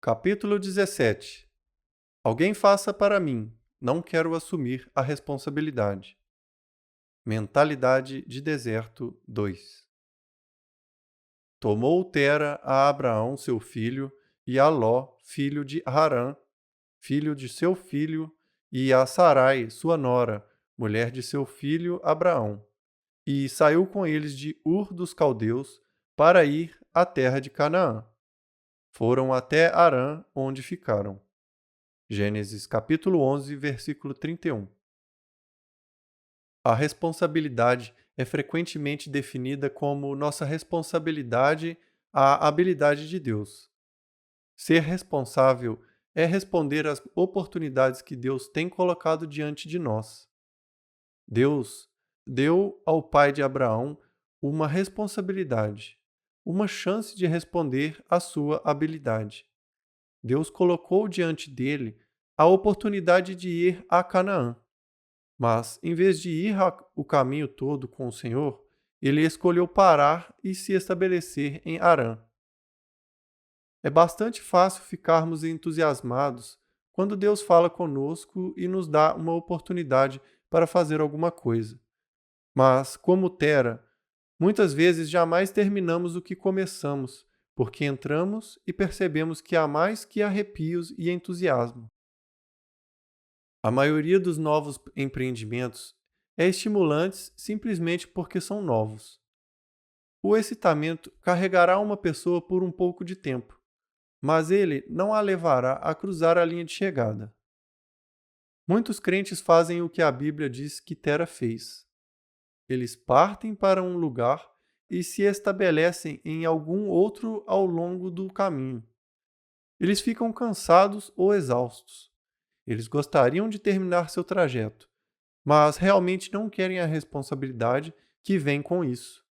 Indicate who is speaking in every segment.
Speaker 1: Capítulo 17. Alguém faça para mim, não quero assumir a responsabilidade. Mentalidade de deserto 2. Tomou Tera a Abraão seu filho, e a Ló, filho de Harã, filho de seu filho, e a Sarai, sua nora, mulher de seu filho Abraão, e saiu com eles de Ur dos Caldeus para ir à terra de Canaã. Foram até Harã, onde ficaram. Gênesis capítulo 11, versículo 31. A responsabilidade é frequentemente definida como nossa responsabilidade à habilidade de Deus. Ser responsável é responder às oportunidades que Deus tem colocado diante de nós. Deus deu ao pai de Abraão uma responsabilidade, uma chance de responder à sua habilidade. Deus colocou diante dele a oportunidade de ir a Canaã. Mas, em vez de ir o caminho todo com o Senhor, ele escolheu parar e se estabelecer em Harã. É bastante fácil ficarmos entusiasmados quando Deus fala conosco e nos dá uma oportunidade para fazer alguma coisa. Mas, como Tera, muitas vezes jamais terminamos o que começamos, porque entramos e percebemos que há mais que arrepios e entusiasmo. A maioria dos novos empreendimentos é estimulante simplesmente porque são novos. O excitamento carregará uma pessoa por um pouco de tempo, mas ele não a levará a cruzar a linha de chegada. Muitos crentes fazem o que a Bíblia diz que Tera fez. Eles partem para um lugar e se estabelecem em algum outro ao longo do caminho. Eles ficam cansados ou exaustos. Eles gostariam de terminar seu trajeto, mas realmente não querem a responsabilidade que vem com isso.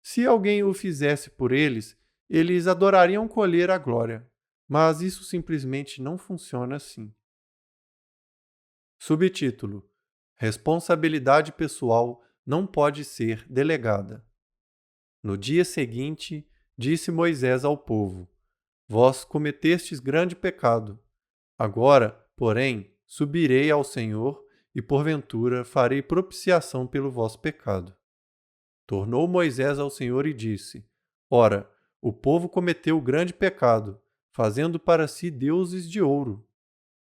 Speaker 1: Se alguém o fizesse por eles, eles adorariam colher a glória, mas isso simplesmente não funciona assim. Subtítulo: Responsabilidade pessoal não pode ser delegada. No dia seguinte, disse Moisés ao povo: Vós cometestes grande pecado. Agora, porém, subirei ao Senhor e, porventura, farei propiciação pelo vosso pecado. Tornou Moisés ao Senhor e disse: Ora, o povo cometeu grande pecado, fazendo para si deuses de ouro.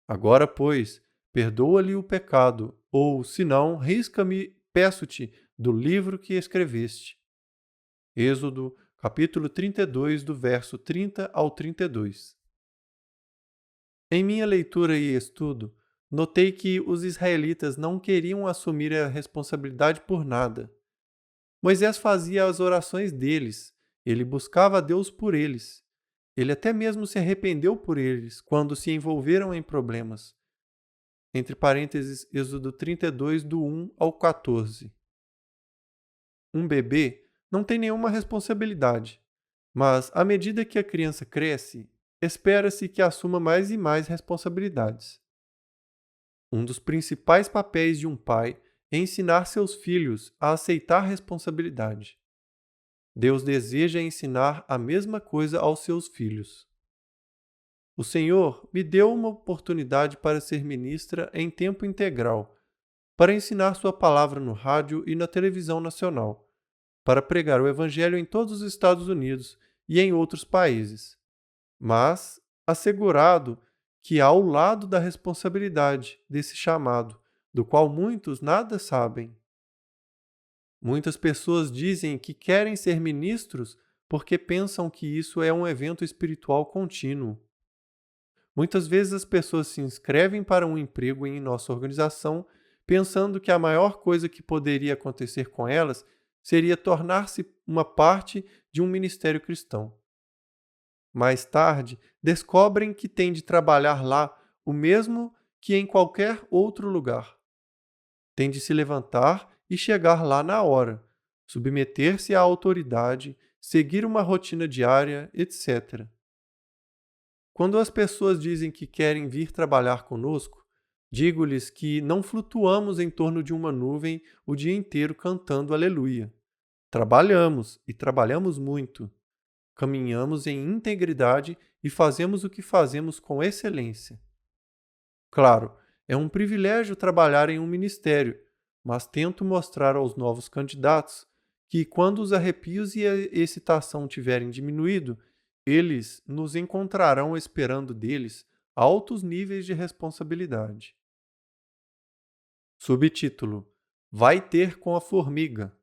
Speaker 1: Agora, pois, perdoa-lhe o pecado, ou, se não, risca-me, peço-te, do livro que escreveste. Êxodo, capítulo 32, do verso 30 ao 32. Em minha leitura e estudo, notei que os israelitas não queriam assumir a responsabilidade por nada. Moisés fazia as orações deles, ele buscava a Deus por eles. Ele até mesmo se arrependeu por eles quando se envolveram em problemas. Entre parênteses, Êxodo 32, do 1 ao 14. Um bebê não tem nenhuma responsabilidade, mas à medida que a criança cresce, espera-se que assuma mais e mais responsabilidades. Um dos principais papéis de um pai é ensinar seus filhos a aceitar responsabilidade. Deus deseja ensinar a mesma coisa aos seus filhos. O Senhor me deu uma oportunidade para ser ministra em tempo integral, para ensinar sua palavra no rádio e na televisão nacional, para pregar o Evangelho em todos os Estados Unidos e em outros países, mas assegurado que ao lado da responsabilidade desse chamado, do qual muitos nada sabem. Muitas pessoas dizem que querem ser ministros porque pensam que isso é um evento espiritual contínuo. Muitas vezes as pessoas se inscrevem para um emprego em nossa organização pensando que a maior coisa que poderia acontecer com elas seria tornar-se uma parte de um ministério cristão. Mais tarde, descobrem que têm de trabalhar lá o mesmo que em qualquer outro lugar. Têm de se levantar e chegar lá na hora, submeter-se à autoridade, seguir uma rotina diária, etc. Quando as pessoas dizem que querem vir trabalhar conosco, digo-lhes que não flutuamos em torno de uma nuvem o dia inteiro cantando aleluia. Trabalhamos, e trabalhamos muito. caminhamos em integridade e fazemos o que fazemos com excelência. Claro, é um privilégio trabalhar em um ministério, mas tento mostrar aos novos candidatos que, quando os arrepios e a excitação tiverem diminuído, eles nos encontrarão esperando deles altos níveis de responsabilidade. Subtítulo: Vai ter com a formiga.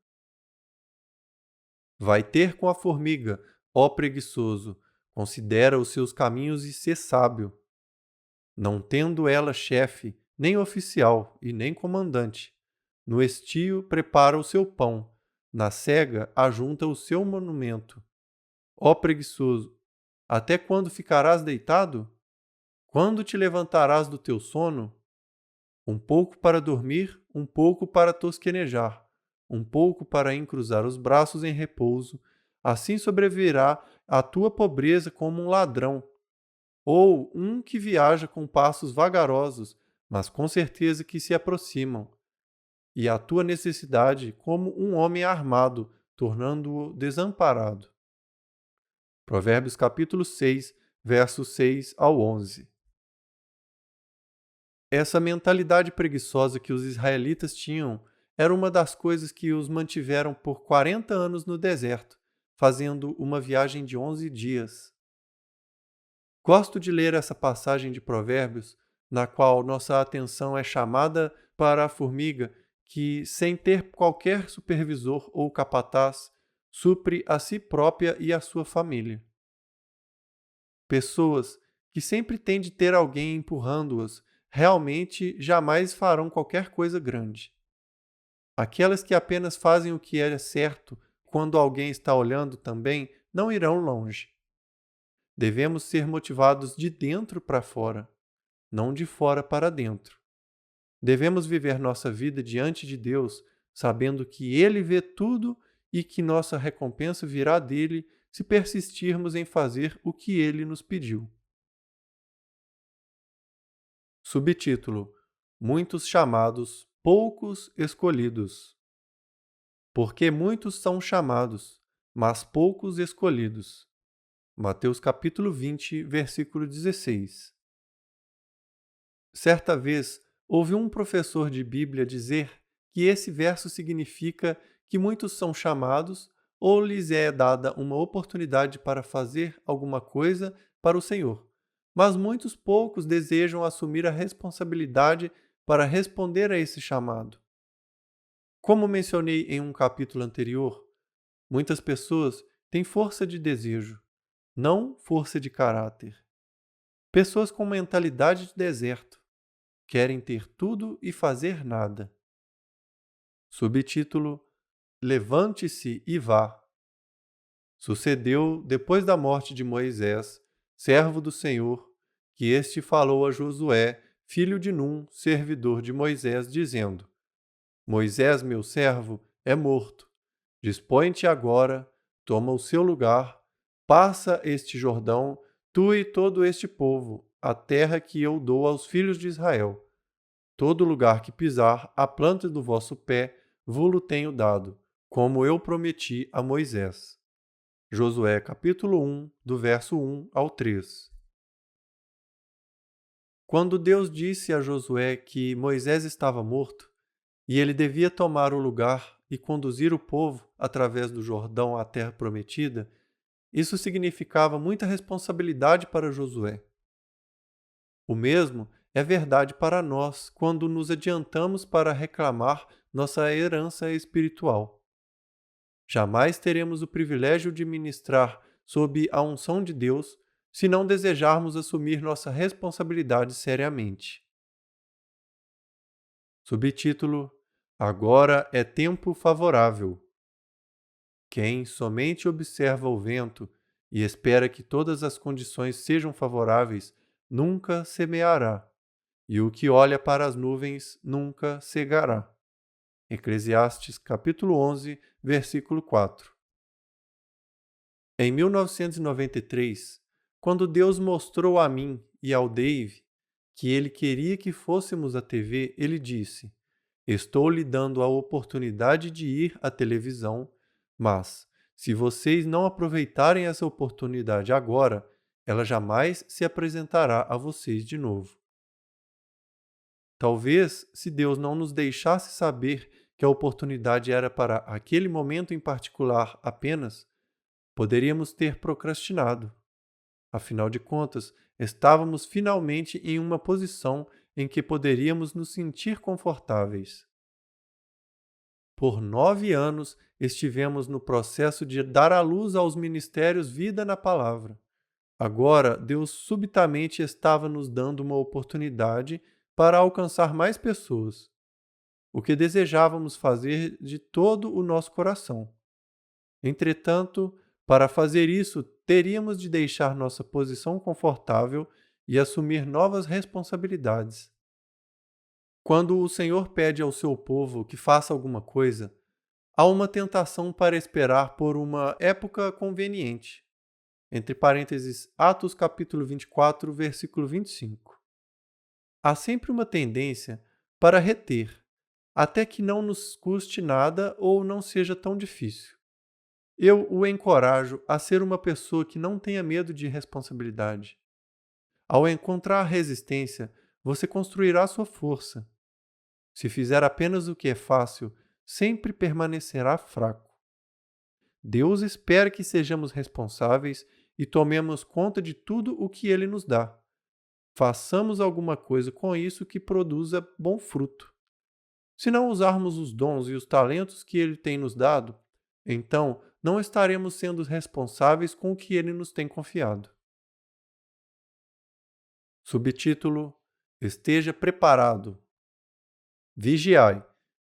Speaker 1: Vai ter com a formiga, ó preguiçoso, considera os seus caminhos e sê sábio. Não tendo ela chefe, nem oficial e nem comandante, no estio prepara o seu pão, na cega ajunta o seu monumento. Ó preguiçoso, até quando ficarás deitado? Quando te levantarás do teu sono? Um pouco para dormir, um pouco para tosquenejar, um pouco para encruzar os braços em repouso, assim sobreviverá a tua pobreza como um ladrão, ou um que viaja com passos vagarosos, mas com certeza que se aproximam, e a tua necessidade como um homem armado, tornando-o desamparado. Provérbios capítulo 6, versos 6 ao 11. Essa mentalidade preguiçosa que os israelitas tinham era uma das coisas que os mantiveram por 40 anos no deserto, fazendo uma viagem de 11 dias. Gosto de ler essa passagem de Provérbios, na qual nossa atenção é chamada para a formiga que, sem ter qualquer supervisor ou capataz, supre a si própria e a sua família. Pessoas que sempre têm de ter alguém empurrando-as realmente jamais farão qualquer coisa grande. Aquelas que apenas fazem o que é certo quando alguém está olhando também não irão longe. Devemos ser motivados de dentro para fora, não de fora para dentro. Devemos viver nossa vida diante de Deus, sabendo que Ele vê tudo e que nossa recompensa virá dele se persistirmos em fazer o que Ele nos pediu. Subtítulo: Muitos chamados, poucos escolhidos. Porque muitos são chamados, mas poucos escolhidos. Mateus capítulo 20, versículo 16. Certa vez, ouvi um professor de Bíblia dizer que esse verso significa que muitos são chamados ou lhes é dada uma oportunidade para fazer alguma coisa para o Senhor, mas muitos poucos desejam assumir a responsabilidade para responder a esse chamado. Como mencionei em um capítulo anterior, muitas pessoas têm força de desejo, não força de caráter. Pessoas com mentalidade de deserto querem ter tudo e fazer nada. Subtítulo: Levante-se e vá. Sucedeu, depois da morte de Moisés, servo do Senhor, que este falou a Josué, filho de Num, servidor de Moisés, dizendo: Moisés, meu servo, é morto. Dispõe-te agora, toma o seu lugar, passa este Jordão, tu e todo este povo, a terra que eu dou aos filhos de Israel. Todo lugar que pisar, a planta do vosso pé, vo-lo tenho dado, como eu prometi a Moisés. Josué capítulo 1, do verso 1 ao 3. Quando Deus disse a Josué que Moisés estava morto, e ele devia tomar o lugar e conduzir o povo através do Jordão à terra prometida, isso significava muita responsabilidade para Josué. O mesmo é verdade para nós quando nos adiantamos para reclamar nossa herança espiritual. Jamais teremos o privilégio de ministrar sob a unção de Deus se não desejarmos assumir nossa responsabilidade seriamente. Subtítulo: Agora é tempo favorável. Quem somente observa o vento e espera que todas as condições sejam favoráveis, nunca semeará, e o que olha para as nuvens nunca cegará. Eclesiastes capítulo 11, versículo 4. Em 1993, quando Deus mostrou a mim e ao Dave que Ele queria que fôssemos à TV, Ele disse: Estou lhe dando a oportunidade de ir à televisão, mas, Se vocês não aproveitarem essa oportunidade agora, ela jamais se apresentará a vocês de novo. Talvez, se Deus não nos deixasse saber que a oportunidade era para aquele momento em particular apenas, poderíamos ter procrastinado. Afinal de contas, estávamos finalmente em uma posição em que poderíamos nos sentir confortáveis. Por 9 anos, estivemos no processo de dar à luz aos ministérios Vida na Palavra. Agora, Deus subitamente estava nos dando uma oportunidade para alcançar mais pessoas, o que desejávamos fazer de todo o nosso coração. Entretanto, para fazer isso, teríamos de deixar nossa posição confortável e assumir novas responsabilidades. Quando o Senhor pede ao seu povo que faça alguma coisa, há uma tentação para esperar por uma época conveniente. Entre parênteses, Atos capítulo 24, versículo 25. Há sempre uma tendência para reter, até que não nos custe nada ou não seja tão difícil. Eu o encorajo a ser uma pessoa que não tenha medo de responsabilidade. Ao encontrar resistência, você construirá sua força. Se fizer apenas o que é fácil, sempre permanecerá fraco. Deus espera que sejamos responsáveis e tomemos conta de tudo o que Ele nos dá. Façamos alguma coisa com isso que produza bom fruto. Se não usarmos os dons e os talentos que Ele tem nos dado, então não estaremos sendo responsáveis com o que Ele nos tem confiado. Subtítulo: Esteja preparado. Vigiai,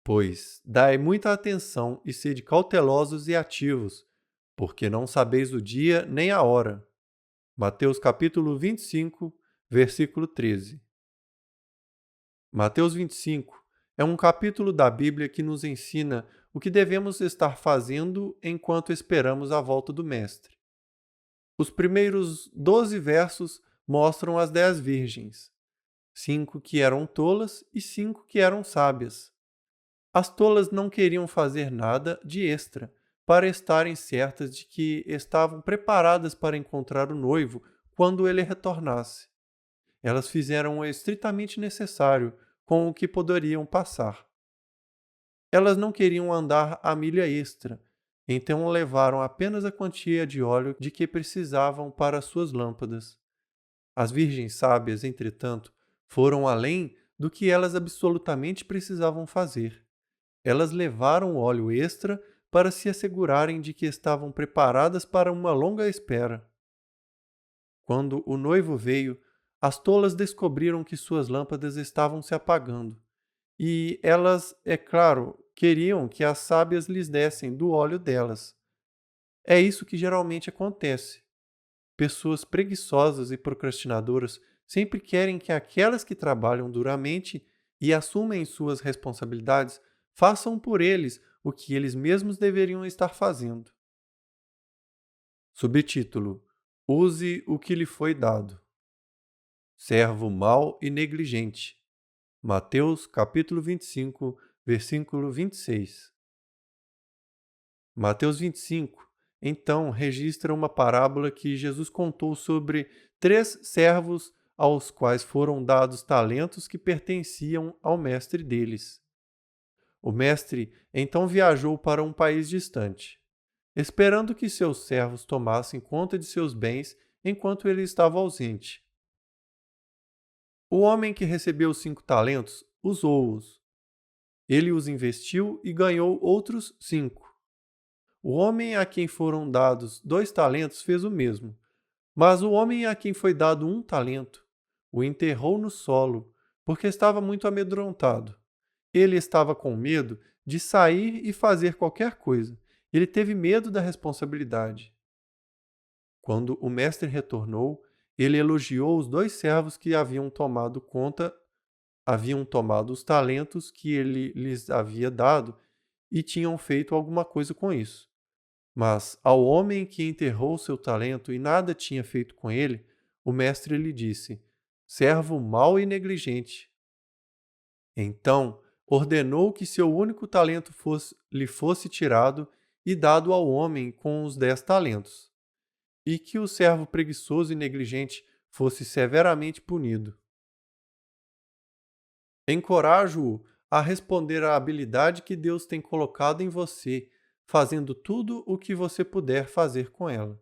Speaker 1: pois dai muita atenção e sede cautelosos e ativos, porque não sabeis o dia nem a hora. Mateus capítulo 25, versículo 13. Mateus 25 é um capítulo da Bíblia que nos ensina o que devemos estar fazendo enquanto esperamos a volta do Mestre. Os primeiros 12 versos mostram as 10 virgens, 5 que eram tolas e 5 que eram sábias. As tolas não queriam fazer nada de extra para estarem certas de que estavam preparadas para encontrar o noivo quando ele retornasse. Elas fizeram o estritamente necessário com o que poderiam passar. Elas não queriam andar a milha extra, então levaram apenas a quantia de óleo de que precisavam para suas lâmpadas. As virgens sábias, entretanto, foram além do que elas absolutamente precisavam fazer. Elas levaram óleo extra para se assegurarem de que estavam preparadas para uma longa espera. Quando o noivo veio, as tolas descobriram que suas lâmpadas estavam se apagando. E elas, é claro, queriam que as sábias lhes dessem do óleo delas. É isso que geralmente acontece. Pessoas preguiçosas e procrastinadoras sempre querem que aquelas que trabalham duramente e assumem suas responsabilidades façam por eles o que eles mesmos deveriam estar fazendo. Subtítulo: Use o que lhe foi dado. Servo mau e negligente. Mateus capítulo 25, versículo 26. Mateus 25, então, registra uma parábola que Jesus contou sobre 3 servos aos quais foram dados talentos que pertenciam ao mestre deles. O mestre então viajou para um país distante, esperando que seus servos tomassem conta de seus bens enquanto ele estava ausente. O homem que recebeu 5 talentos usou-os. Ele os investiu e ganhou outros 5. O homem a quem foram dados 2 talentos fez o mesmo, mas o homem a quem foi dado 1 talento o enterrou no solo, porque estava muito amedrontado. Ele estava com medo de sair e fazer qualquer coisa. Ele teve medo da responsabilidade. Quando o mestre retornou, ele elogiou os 2 servos que haviam tomado os talentos que ele lhes havia dado e tinham feito alguma coisa com isso. Mas ao homem que enterrou seu talento e nada tinha feito com ele, o mestre lhe disse: servo mau e negligente. Então ordenou que seu único talento lhe fosse tirado e dado ao homem com os 10 talentos, e que o servo preguiçoso e negligente fosse severamente punido. Encorajo-o a responder à habilidade que Deus tem colocado em você, fazendo tudo o que você puder fazer com ela,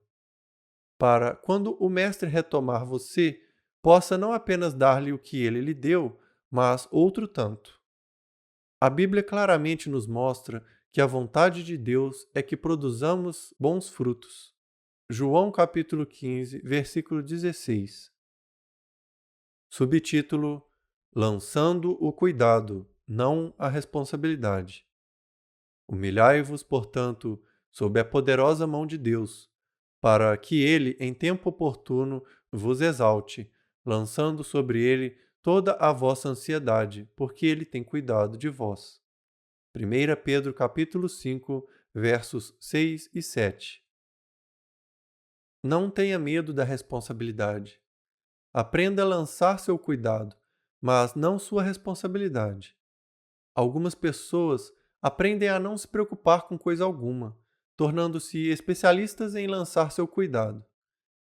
Speaker 1: para, quando o Mestre retomar você, possa não apenas dar-lhe o que ele lhe deu, mas outro tanto. A Bíblia claramente nos mostra que a vontade de Deus é que produzamos bons frutos. João capítulo 15, versículo 16. Subtítulo: Lançando o cuidado, não a responsabilidade. Humilhai-vos, portanto, sob a poderosa mão de Deus, para que ele, em tempo oportuno, vos exalte, lançando sobre ele toda a vossa ansiedade, porque ele tem cuidado de vós. 1 Pedro capítulo 5, versos 6 e 7. Não tenha medo da responsabilidade. Aprenda a lançar seu cuidado, mas não sua responsabilidade. Algumas pessoas aprendem a não se preocupar com coisa alguma, tornando-se especialistas em lançar seu cuidado.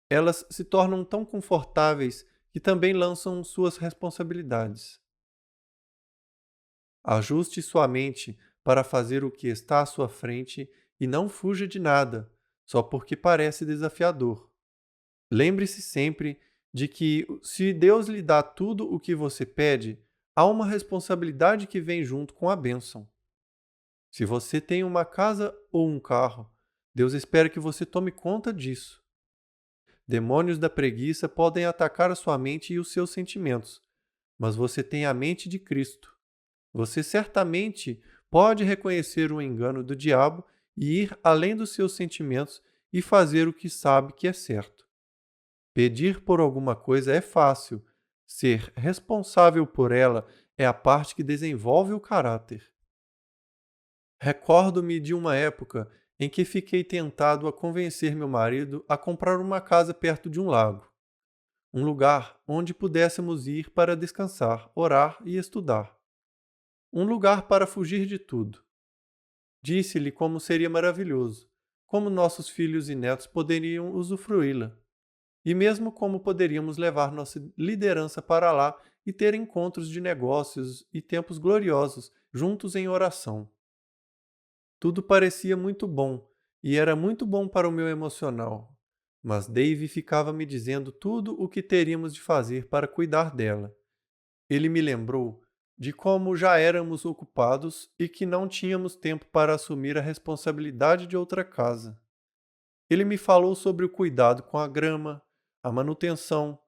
Speaker 1: Elas se tornam tão confortáveis que também lançam suas responsabilidades. Ajuste sua mente para fazer o que está à sua frente e não fuja de nada, só porque parece desafiador. Lembre-se sempre de que, se Deus lhe dá tudo o que você pede, há uma responsabilidade que vem junto com a bênção. Se você tem uma casa ou um carro, Deus espera que você tome conta disso. Demônios da preguiça podem atacar a sua mente e os seus sentimentos, mas você tem a mente de Cristo. Você certamente pode reconhecer o engano do diabo e ir além dos seus sentimentos e fazer o que sabe que é certo. Pedir por alguma coisa é fácil. Ser responsável por ela é a parte que desenvolve o caráter. Recordo-me de uma época em que fiquei tentado a convencer meu marido a comprar uma casa perto de um lago, um lugar onde pudéssemos ir para descansar, orar e estudar. Um lugar para fugir de tudo. Disse-lhe como seria maravilhoso, como nossos filhos e netos poderiam usufruí-la, e mesmo como poderíamos levar nossa liderança para lá e ter encontros de negócios e tempos gloriosos juntos em oração. Tudo parecia muito bom, e era muito bom para o meu emocional, mas Dave ficava me dizendo tudo o que teríamos de fazer para cuidar dela. Ele me lembrou de como já éramos ocupados e que não tínhamos tempo para assumir a responsabilidade de outra casa. Ele me falou sobre o cuidado com a grama, a manutenção,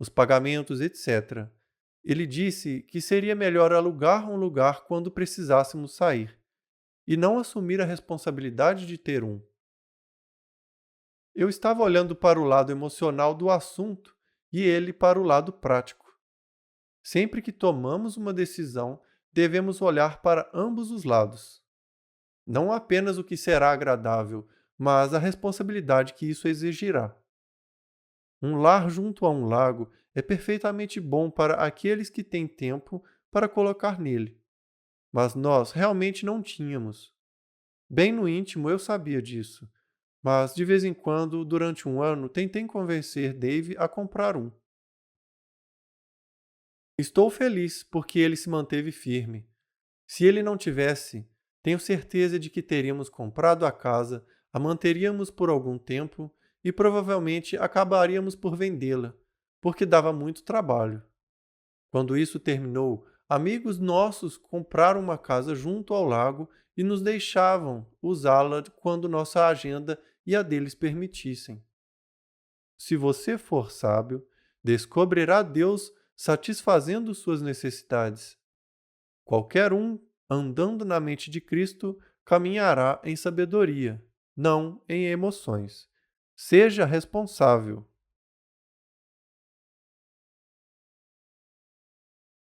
Speaker 1: os pagamentos, etc. Ele disse que seria melhor alugar um lugar quando precisássemos sair, e não assumir a responsabilidade de ter um. Eu estava olhando para o lado emocional do assunto e ele para o lado prático. Sempre que tomamos uma decisão, devemos olhar para ambos os lados. Não apenas o que será agradável, mas a responsabilidade que isso exigirá. Um lar junto a um lago é perfeitamente bom para aqueles que têm tempo para colocar nele, mas nós realmente não tínhamos. Bem no íntimo eu sabia disso, mas de vez em quando, durante um ano, tentei convencer Dave a comprar um. Estou feliz porque ele se manteve firme. Se ele não tivesse, tenho certeza de que teríamos comprado a casa, a manteríamos por algum tempo e provavelmente acabaríamos por vendê-la, porque dava muito trabalho. Quando isso terminou, amigos nossos compraram uma casa junto ao lago e nos deixavam usá-la quando nossa agenda e a deles permitissem. Se você for sábio, descobrirá Deus satisfazendo suas necessidades. Qualquer um, andando na mente de Cristo, caminhará em sabedoria, não em emoções. Seja responsável.